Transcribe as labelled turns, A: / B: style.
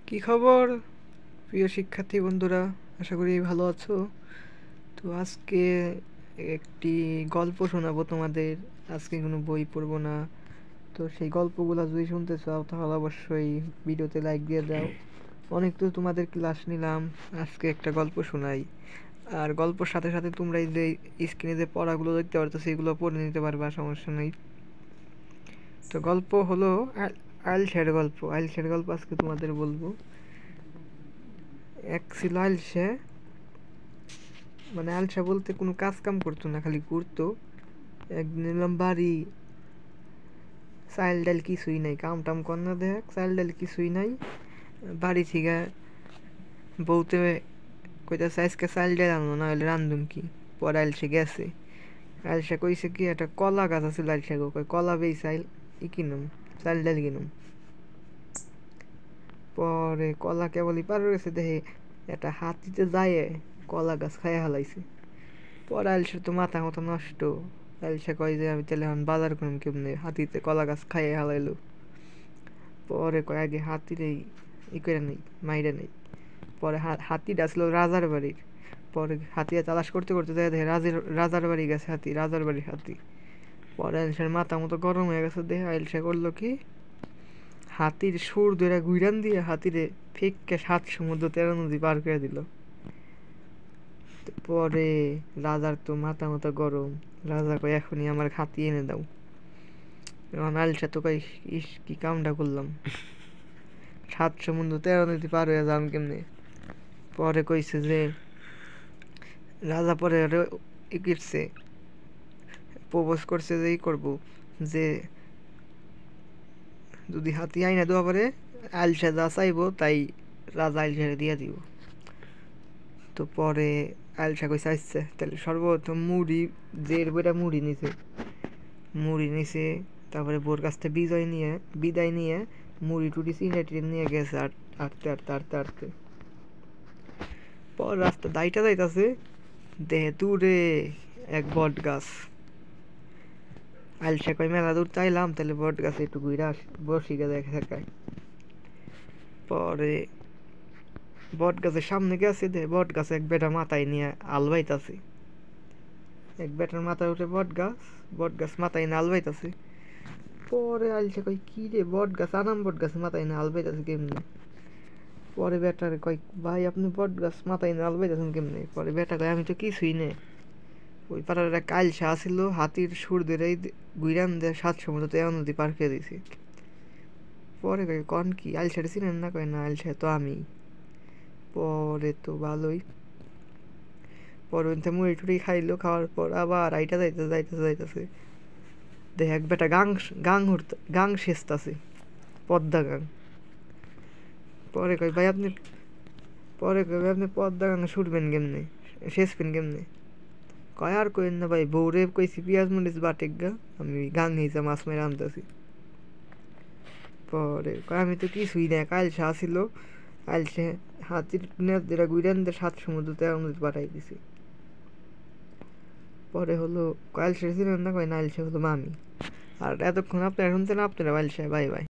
A: কি খবর প্রিয় শিক্ষার্থী বন্ধুরা? আশা করি ভালো আছো। তো আজকে একটি গল্প শোনাবো তোমাদের। আজকে কোনো বই পড়বো না। তো সেই গল্পগুলো যদি শুনতে চাও তাহলে অবশ্যই ভিডিওতে লাইক দিয়ে দাও। অনেক তো তোমাদের ক্লাস নিলাম, আজকে একটা গল্প শোনাই। আর গল্পর সাথে সাথে তোমরা এই যে স্ক্রিনে যে পড়াগুলো দেখতে পারতো সেগুলো পড়ে নিতে পারবা, সমস্যা নেই। তো গল্প হলো আইলসের গল্প। আইলসের গল্প আজকে তোমাদের বলবো। এক ছিল আলসে, মানে আলসা বলতে কোনো কাজ কাম করতো না, খালি ঘুরতো। একদিন এলাম বাড়ি, চাল ডাল কিছুই নাই, কাম টাম কর না, দেখ চাল ডাল কিছুই নাই। বাড়ি থেকে বউতে কইতাছে আজকে চাল ডাল আনলো না হলে রান্ধুম কি। পরে আলসে গেছে, আলসা কইছে কি একটা কলা গাছ আছিল, আলসা গো কয় কলা বেই চাইল ই কিনুম, চাল ডাল কিনুম। পরে কলা কেবলই পার গেছে, দেখে একটা হাতিতে যায় কলা গাছ খাইয়া হালাইছে। পরে আলসের তো মাথা মতো নষ্ট। আলসা কয় যে আমি তাহলে এখন বাজার করুম কেমনে, হাতিতে কলা গাছ খাইয়ে হালাইলো। পরে কয় আগে হাতিরে ই করে নেই, মাইরে নেই। পরে হাতিটা ছিল রাজার বাড়ির। পরে হাতিরা তালাশ করতে করতে দেখে রাজার বাড়ি গেছে হাতি, রাজার বাড়ির হাতি। পরে আলসার মাথা মতো গরম হয়ে গেছে, দেখে আলসা করলো কি, হাতির সুর ধরে গুইরান দিয়ে হাতিরে ফিককে 7 সমুদ্র 13 নদী পার করে দিল। পরে রাজার তো মাথা মতো গরম, রাজা কয় এখনই আমার হাতি এনে দাও। এখন আলসা তো কয় ইস কি কামটা করলাম, 7 সমুদ্র 13 নদী পার হয়ে যাম কেমনে। পরে কইছে যে রাজা পরে ই করছে, প্রপোজ করছে যে ই করবো, যে যদি হাতি আইনা দেওয়া পারে আলসা যা চাইবো তাই রাজা আলসারে দিয়ে দিব। তো পরে আলসা কইছে আচ্ছা তাহলে সর্বপ্রথম মুড়ি, জের বইটা মুড়ি নিছে, মুড়ি নিছে। তারপরে বোর কাছ থেকে বিদায় নিয়ে মুড়ি টুড়ি চিনে টিনে নিয়ে গেছে আটতে আটতে আটতে আটতে। পর রাস্তা দাইটা যাইতাছে, দেহে দূরে এক বট গাছ। আলসা কয় মেলা দূর চাইলাম, তাহলে বট গাছে একটু ঘুরে বসি গে দেখায়। পরে বট গাছের সামনে গেছে, দেহে বট গাছে এক বেটা মাথায় নিয়ে আলবাইতাছে। এক বেটার মাথায় উঠে বট গাছ মাথায় নিয়ে আলবাইতাছে। পরে আলসা কয় কি রে, বট গাছ আনাম বট গাছ মাথায় নিয়ে আলবাইতাছে কেমনে। পরে বেটারে কয় ভাই আপনি বট গাছ মাথায় নিয়ে আলবাইতাছেন কেমনে। পরে বেটা কয় আমি তো কিছুই নে, ওই পাড়ার একটা আলসা আসিল, হাতির সুর ধরে গুইরান দিয়ে 7 সমুদ্র 13 নদী পার করে দিছে। পরে কয় কন কি আলসাটা চিনেন না, কয় না আলসা তো আমি। পরে তো ভালোই, পরে ওইটা মুড়ি টুড়ি খাইলো, খাওয়ার পর আবার আইটা যাইতেছে দেখ এক বেটা গাং সেচতাছে, পদ্মা গাং। পরে কয় ভাই আপনি, পদ্মা গাং ছুটবেন কেমনে, সেচবেন কেমনে। কয় আর কইন না ভাই, বউরে কইছি পেঁয়াজ মরিচ বাটেক গা, আমি গাং হিসা মাছ মেরে আনতেছি। পরে কয় আমি তো কিছুই না, কালসা আসিল, কালসে হাতির নেতা গুইরান দিয়ে 7 সমুদ্র 13 নদী পাঠাই দিছে। পরে হলো কালসা ছিলেন না, কয় না আলসা হলো মামি। আর এতক্ষণ আপনারা শুনছেন আপনারা আলসা। Bye bye.